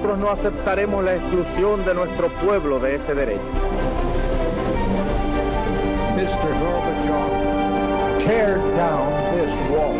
nosotros no aceptaremos la exclusión de nuestro pueblo de ese derecho. Mr. Gorbachev, tear down this wall.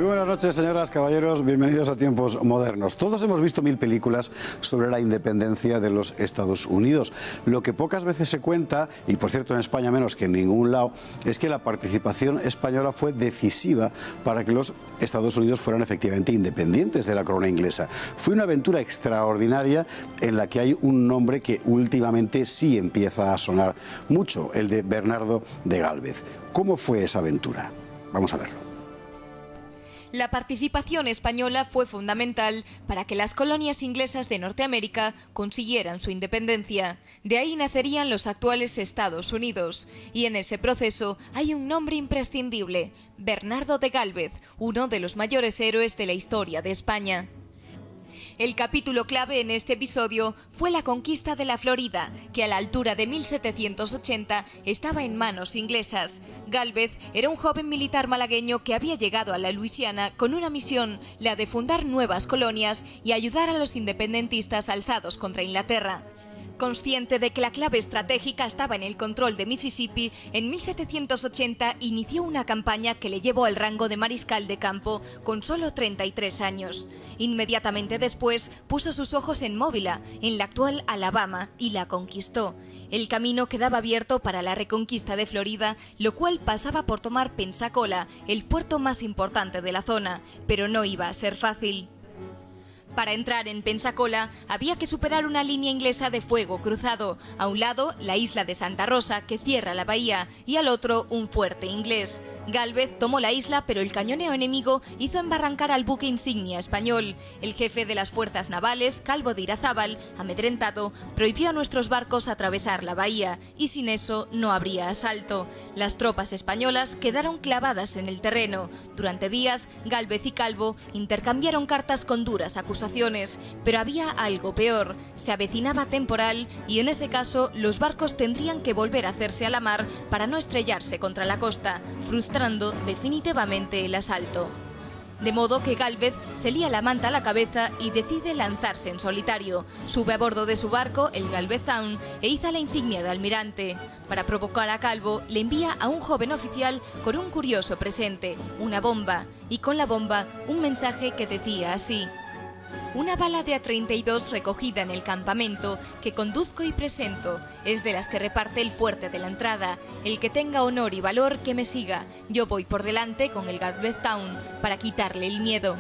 Buenas noches, señoras, caballeros, bienvenidos a Tiempos Modernos. Todos hemos visto 1000 películas sobre la independencia de los Estados Unidos. Lo que pocas veces se cuenta, y por cierto en España menos que en ningún lado, es que la participación española fue decisiva para que los Estados Unidos fueran efectivamente independientes de la corona inglesa. Fue una aventura extraordinaria en la que hay un nombre que últimamente sí empieza a sonar mucho, el de Bernardo de Gálvez. ¿Cómo fue esa aventura? Vamos a verlo. La participación española fue fundamental para que las colonias inglesas de Norteamérica consiguieran su independencia. De ahí nacerían los actuales Estados Unidos. Y en ese proceso hay un nombre imprescindible: Bernardo de Gálvez, uno de los mayores héroes de la historia de España. El capítulo clave en este episodio fue la conquista de la Florida, que a la altura de 1780 estaba en manos inglesas. Gálvez era un joven militar malagueño que había llegado a la Luisiana con una misión, la de fundar nuevas colonias y ayudar a los independentistas alzados contra Inglaterra. Consciente de que la clave estratégica estaba en el control de Mississippi, en 1780 inició una campaña que le llevó al rango de mariscal de campo con solo 33 años. Inmediatamente después puso sus ojos en Móvila, en la actual Alabama, y la conquistó. El camino quedaba abierto para la reconquista de Florida, lo cual pasaba por tomar Pensacola, el puerto más importante de la zona, pero no iba a ser fácil. Para entrar en Pensacola había que superar una línea inglesa de fuego cruzado. A un lado, la isla de Santa Rosa, que cierra la bahía, y al otro, un fuerte inglés. Gálvez tomó la isla, pero el cañoneo enemigo hizo embarrancar al buque insignia español. El jefe de las fuerzas navales, Calvo de Irazábal, amedrentado, prohibió a nuestros barcos atravesar la bahía, y sin eso no habría asalto. Las tropas españolas quedaron clavadas en el terreno. Durante días, Gálvez y Calvo intercambiaron cartas con duras acusaciones. Pero había algo peor: se avecinaba temporal y en ese caso los barcos tendrían que volver a hacerse a la mar para no estrellarse contra la costa, frustrando definitivamente el asalto. De modo que Gálvez se lía la manta a la cabeza y decide lanzarse en solitario. Sube a bordo de su barco, el Galveztown, e iza la insignia de almirante. Para provocar a Calvo, le envía a un joven oficial con un curioso presente, una bomba, y con la bomba un mensaje que decía así: una bala de A-32 recogida en el campamento que conduzco y presento, es de las que reparte el fuerte de la entrada. El que tenga honor y valor que me siga, yo voy por delante con el Galveztown para quitarle el miedo.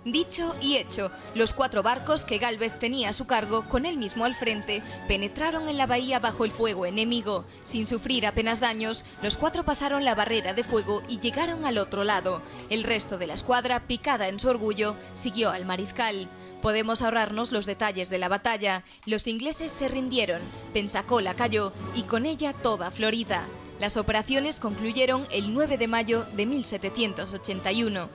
Dicho y hecho, los 4 barcos que Gálvez tenía a su cargo, con él mismo al frente, penetraron en la bahía bajo el fuego enemigo. Sin sufrir apenas daños, los 4 pasaron la barrera de fuego y llegaron al otro lado. El resto de la escuadra, picada en su orgullo, siguió al mariscal. Podemos ahorrarnos los detalles de la batalla. Los ingleses se rindieron, Pensacola cayó y con ella toda Florida. Las operaciones concluyeron el 9 de mayo de 1781.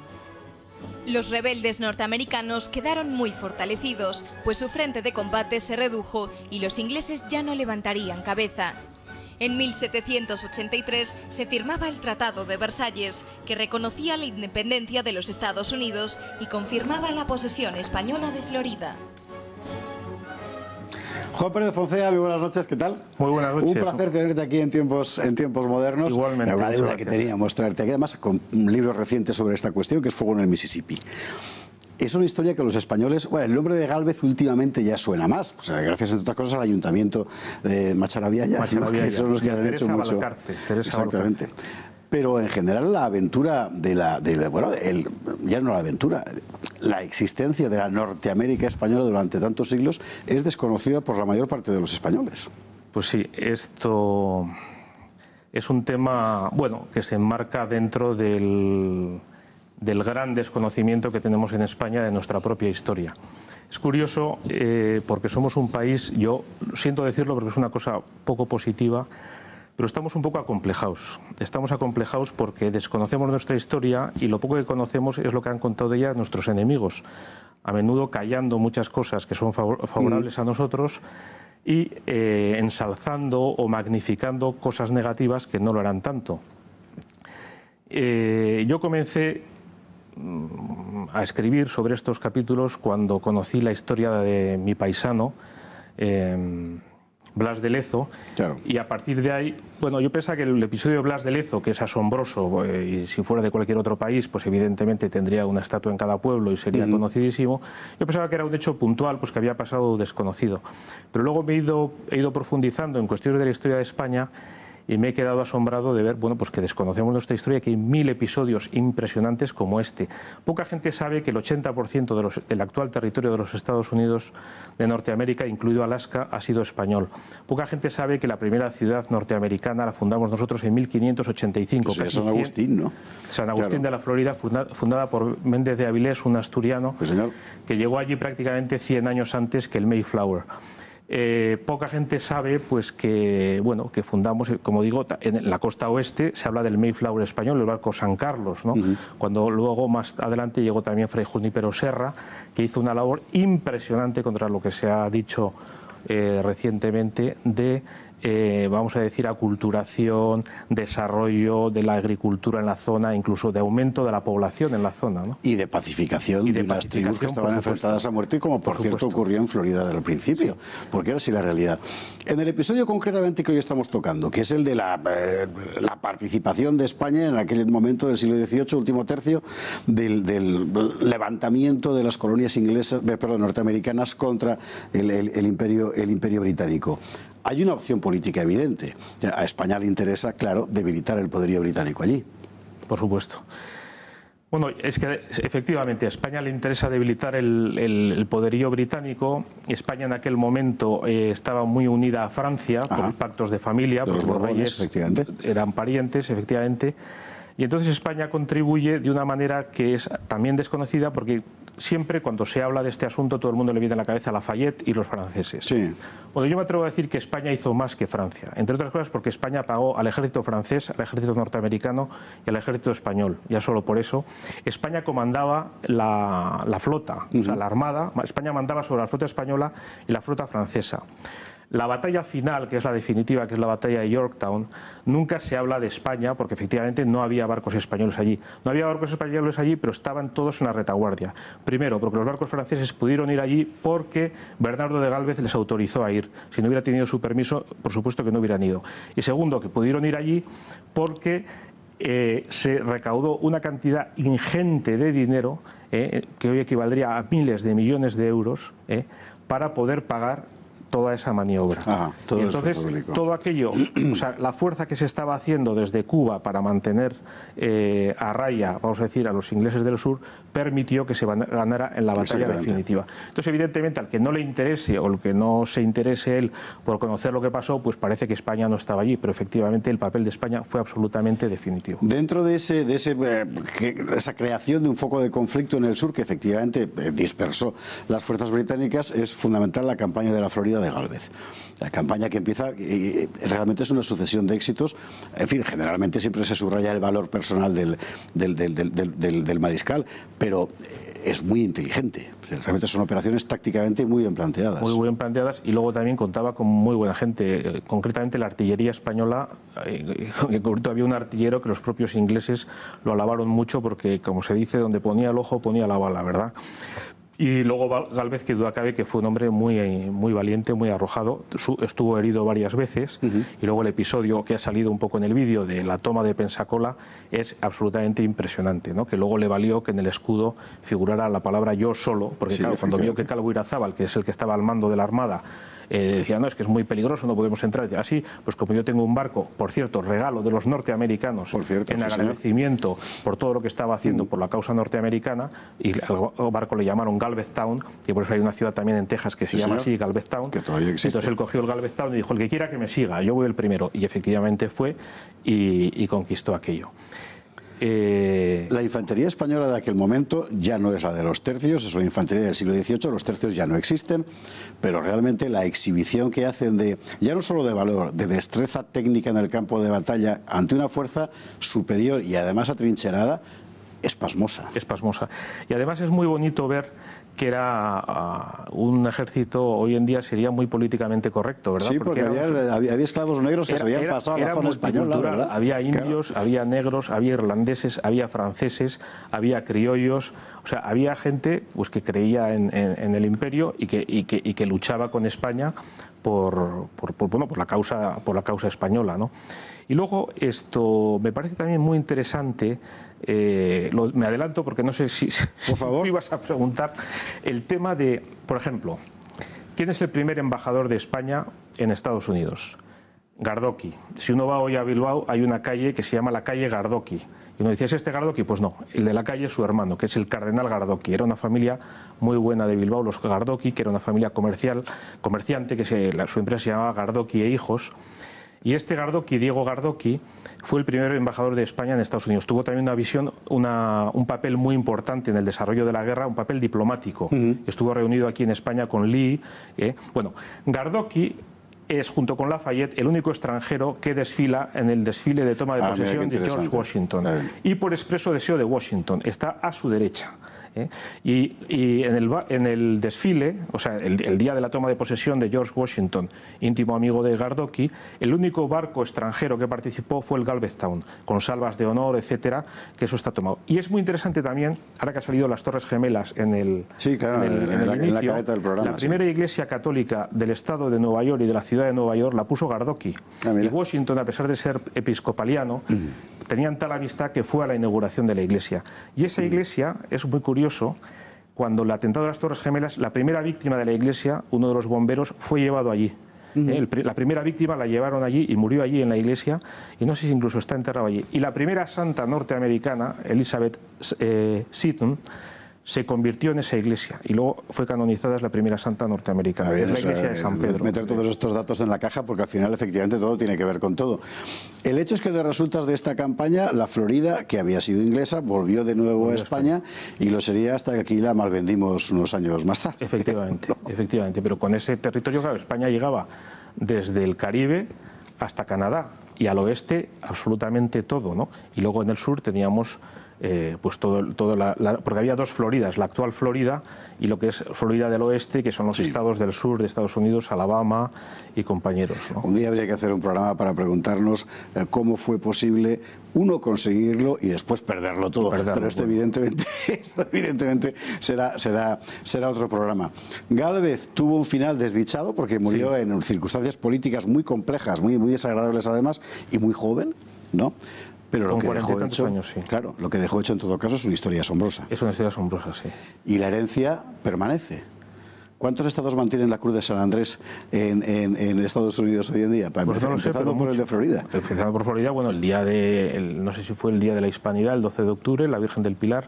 Los rebeldes norteamericanos quedaron muy fortalecidos, pues su frente de combate se redujo y los ingleses ya no levantarían cabeza. En 1783 se firmaba el Tratado de Versalles, que reconocía la independencia de los Estados Unidos y confirmaba la posesión española de Florida. Juan Pérez de Foncea, muy buenas noches, ¿qué tal? Muy buenas noches. Un placer tenerte aquí en tiempos modernos. Igualmente. Era una deuda que teníamos traerte aquí, además con un libro reciente sobre esta cuestión, que es Fuego en el Mississippi. Es una historia que los españoles... Bueno, el nombre de Gálvez últimamente ya suena más, pues, gracias, entre otras cosas, al ayuntamiento de Macharavilla, que son los que han hecho mucho. Exactamente. Pero en general la aventura ya no la aventura, la existencia de la Norteamérica española durante tantos siglos es desconocida por la mayor parte de los españoles. Pues sí, esto es un tema, bueno, que se enmarca dentro del gran desconocimiento que tenemos en España de nuestra propia historia. Es curioso porque somos un país, yo siento decirlo porque es una cosa poco positiva, Pero estamos un poco acomplejados. Estamos acomplejados porque desconocemos nuestra historia y lo poco que conocemos es lo que han contado de ella nuestros enemigos, a menudo callando muchas cosas que son favorables a nosotros y ensalzando o magnificando cosas negativas que no lo eran tanto. Yo comencé a escribir sobre estos capítulos cuando conocí la historia de mi paisano, Blas de Lezo, claro. Y a partir de ahí, bueno, yo pensaba que el episodio de Blas de Lezo, que es asombroso, y si fuera de cualquier otro país, pues evidentemente tendría una estatua en cada pueblo y sería conocidísimo. Yo pensaba que era un hecho puntual, pues que había pasado desconocido. Pero luego he ido profundizando en cuestiones de la historia de España y me he quedado asombrado de ver, bueno, pues que desconocemos nuestra historia, que hay 1000 episodios impresionantes como este. Poca gente sabe que el 80% del actual territorio de los Estados Unidos de Norteamérica, incluido Alaska, ha sido español. Poca gente sabe que la primera ciudad norteamericana la fundamos nosotros en 1585. Pues San Agustín, ¿no? San Agustín, claro, de la Florida, fundada por Méndez de Avilés, un asturiano, sí, señor, que llegó allí prácticamente 100 años antes que el Mayflower. Poca gente sabe pues que, bueno, que fundamos, como digo, en la costa oeste se habla del Mayflower español, el barco San Carlos, ¿no? Cuando luego más adelante llegó también Fray Junípero Serra, que hizo una labor impresionante contra lo que se ha dicho recientemente de vamos a decir, aculturación, desarrollo de la agricultura en la zona, incluso de aumento de la población en la zona, ¿no? Y de pacificación de unas tribus que estaban enfrentadas a muerte, como por cierto ocurrió en Florida al principio, sí, porque era así la realidad. En el episodio concretamente que hoy estamos tocando, que es el de la participación de España en aquel momento del siglo XVIII, último tercio, del levantamiento de las colonias norteamericanas contra el imperio británico. Hay una opción política evidente. A España le interesa, claro, debilitar el poderío británico allí. Por supuesto. Bueno, es que efectivamente a España le interesa debilitar el poderío británico. España en aquel momento estaba muy unida a Francia por pactos de familia, porque los reyes eran parientes, efectivamente. Y entonces España contribuye de una manera que es también desconocida, porque siempre cuando se habla de este asunto todo el mundo le viene a la cabeza a Lafayette y los franceses. Sí. Bueno, yo me atrevo a decir que España hizo más que Francia, entre otras cosas porque España pagó al ejército francés, al ejército norteamericano y al ejército español. Ya solo por eso España comandaba la flota, o sea, la armada. España mandaba sobre la flota española y la flota francesa. La batalla final, que es la definitiva, que es la batalla de Yorktown, nunca se habla de España porque efectivamente no había barcos españoles allí. No había barcos españoles allí, pero estaban todos en la retaguardia. Primero, porque los barcos franceses pudieron ir allí porque Bernardo de Gálvez les autorizó a ir. Si no hubiera tenido su permiso, por supuesto que no hubieran ido. Y segundo, que pudieron ir allí porque se recaudó una cantidad ingente de dinero, que hoy equivaldría a miles de millones de euros, para poder pagar toda esa maniobra. Y entonces, todo aquello, o sea, la fuerza que se estaba haciendo desde Cuba para mantener a raya, vamos a decir, a los ingleses del sur, permitió que se ganara en la batalla definitiva. Entonces, evidentemente, al que no le interese o al que no se interese él por conocer lo que pasó, pues parece que España no estaba allí, pero efectivamente el papel de España fue absolutamente definitivo. Dentro de esa creación de un foco de conflicto en el sur, que efectivamente dispersó las fuerzas británicas, es fundamental la campaña de la Florida de Gálvez. La campaña que empieza, realmente es una sucesión de éxitos. En fin, generalmente siempre se subraya el valor personal del mariscal, pero es muy inteligente. Realmente son operaciones tácticamente muy bien planteadas. Muy bien planteadas, y luego también contaba con muy buena gente. Concretamente la artillería española, en concreto había un artillero que los propios ingleses lo alabaron mucho porque, como se dice, donde ponía el ojo ponía la bala, ¿verdad? Y luego Gálvez, que duda cabe que fue un hombre muy valiente, muy arrojado, estuvo herido varias veces, y luego el episodio que ha salido un poco en el vídeo de la toma de Pensacola es absolutamente impresionante, ¿no? Que luego le valió que en el escudo figurara la palabra "yo solo", porque claro, cuando vio que Calvo Irazábal, que es el que estaba al mando de la Armada, decía, no, es que es muy peligroso, no podemos entrar. Así, pues como yo tengo un barco, por cierto, regalo de los norteamericanos, en agradecimiento por todo lo que estaba haciendo por la causa norteamericana, y al barco le llamaron Galveztown, y por eso hay una ciudad también en Texas que se llama así, Galveztown. Que todavía existe. Entonces él cogió el Galveztown y dijo, el que quiera que me siga, yo voy el primero. Y efectivamente fue y conquistó aquello. La infantería española de aquel momento ya no es la de los tercios, es una infantería del siglo XVIII, los tercios ya no existen, pero realmente la exhibición que hacen de, ya no solo de valor, de destreza técnica en el campo de batalla ante una fuerza superior y además atrincherada, es pasmosa. Es pasmosa. Y además es muy bonito ver que era un ejército, hoy en día sería muy políticamente correcto, ¿verdad? Sí, porque había esclavos negros que se habían pasado a la zona española, ¿verdad? Había indios, claro, había negros, había irlandeses, había franceses, había criollos, o sea, había gente pues, que creía en el imperio y que luchaba con España por la causa española, ¿no? Y luego esto me parece también muy interesante, me adelanto porque no sé si por favor, me ibas a preguntar, el tema de, por ejemplo, ¿quién es el primer embajador de España en Estados Unidos? Gardoqui. Si uno va hoy a Bilbao hay una calle que se llama la calle Gardoqui. Y uno dice, ¿es este Gardoqui? Pues no, el de la calle es su hermano, que es el cardenal Gardoqui. Era una familia muy buena de Bilbao, los Gardoqui, que era una familia comerciante, que su empresa se llamaba Gardoqui e Hijos. Y este Gardoqui, Diego Gardoqui, fue el primer embajador de España en Estados Unidos. Tuvo también un papel muy importante en el desarrollo de la guerra, un papel diplomático. Estuvo reunido aquí en España con Lee. Bueno, Gardoqui es, junto con Lafayette, el único extranjero que desfila en el desfile de toma de posesión de George Washington. Y por expreso deseo de Washington, está a su derecha. Y en el desfile, o sea, el día de la toma de posesión de George Washington, íntimo amigo de Gardoqui, el único barco extranjero que participó fue el Galveston, con salvas de honor, etcétera, que eso está tomado. Y es muy interesante también, ahora que han salido las Torres Gemelas en el la careta del programa, la primera iglesia católica del estado de Nueva York y de la ciudad de Nueva York la puso Gardoqui. Y Washington, a pesar de ser episcopaliano, tenían tal amistad que fue a la inauguración de la iglesia. Y esa iglesia es muy curioso. Cuando el atentado de las Torres Gemelas, la primera víctima de la iglesia, uno de los bomberos, fue llevado allí. La primera víctima la llevaron allí y murió allí en la iglesia, y no sé si incluso está enterrado allí. Y la primera santa norteamericana, Elizabeth Seton, se convirtió en esa iglesia y luego fue canonizada, es la primera santa norteamericana, es la iglesia de San Pedro. Meter todos estos datos en la caja porque al final efectivamente todo tiene que ver con todo. El hecho es que de resultas de esta campaña, la Florida, que había sido inglesa, volvió de nuevo a España y lo sería hasta que aquí la malvendimos unos años más tarde. Efectivamente, efectivamente, pero con ese territorio, claro, España llegaba desde el Caribe hasta Canadá y al oeste absolutamente todo, ¿no? Y luego en el sur teníamos pues porque había dos Floridas, la actual Florida y lo que es Florida del Oeste, que son los estados del sur de Estados Unidos, Alabama y compañeros, ¿no? Un día habría que hacer un programa para preguntarnos cómo fue posible, uno, conseguirlo y después perderlo todo. Pero esto evidentemente será otro programa. Gálvez tuvo un final desdichado porque murió en circunstancias políticas muy complejas, muy desagradables además, y muy joven, ¿no? Pero lo que dejó hecho, claro, lo que dejó hecho en todo caso es una historia asombrosa. Es una historia asombrosa, sí. Y la herencia permanece. ¿Cuántos estados mantienen la Cruz de San Andrés en Estados Unidos hoy en día? Pues no lo sé, empezando por el de Florida. Empezando por Florida, bueno, no sé si fue el día de la Hispanidad, el 12 de octubre, la Virgen del Pilar.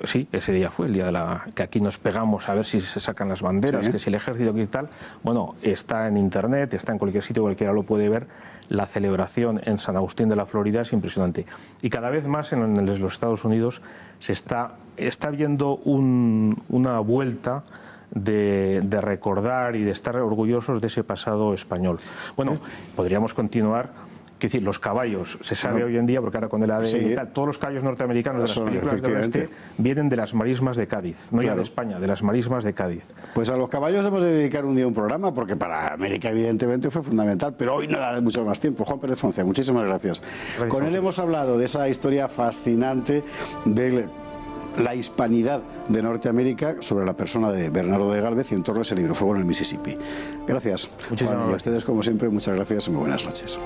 Sí, ese día fue el día que aquí nos pegamos a ver si se sacan las banderas, que si el ejército y tal. Bueno, está en internet, está en cualquier sitio, cualquiera lo puede ver. La celebración en San Agustín de la Florida es impresionante. Y cada vez más en los Estados Unidos se está viendo una vuelta de recordar y de estar orgullosos de ese pasado español. Bueno, podríamos continuar. Es decir, los caballos, se sabe hoy en día, porque ahora con el ADN y tal, todos los caballos norteamericanos de las películas del oeste vienen de las marismas de Cádiz, no ya de España, de las marismas de Cádiz. Pues a los caballos hemos de dedicar un día un programa, porque para América evidentemente fue fundamental, pero hoy nada de mucho más tiempo. Juan Pérez Foncia, muchísimas gracias. Con él hemos hablado de esa historia fascinante de la hispanidad de Norteamérica sobre la persona de Bernardo de Gálvez y en torno a ese libro, Fuego en el Mississippi. Gracias. Muchísimas gracias. Y a ustedes, como siempre, muchas gracias y muy buenas noches.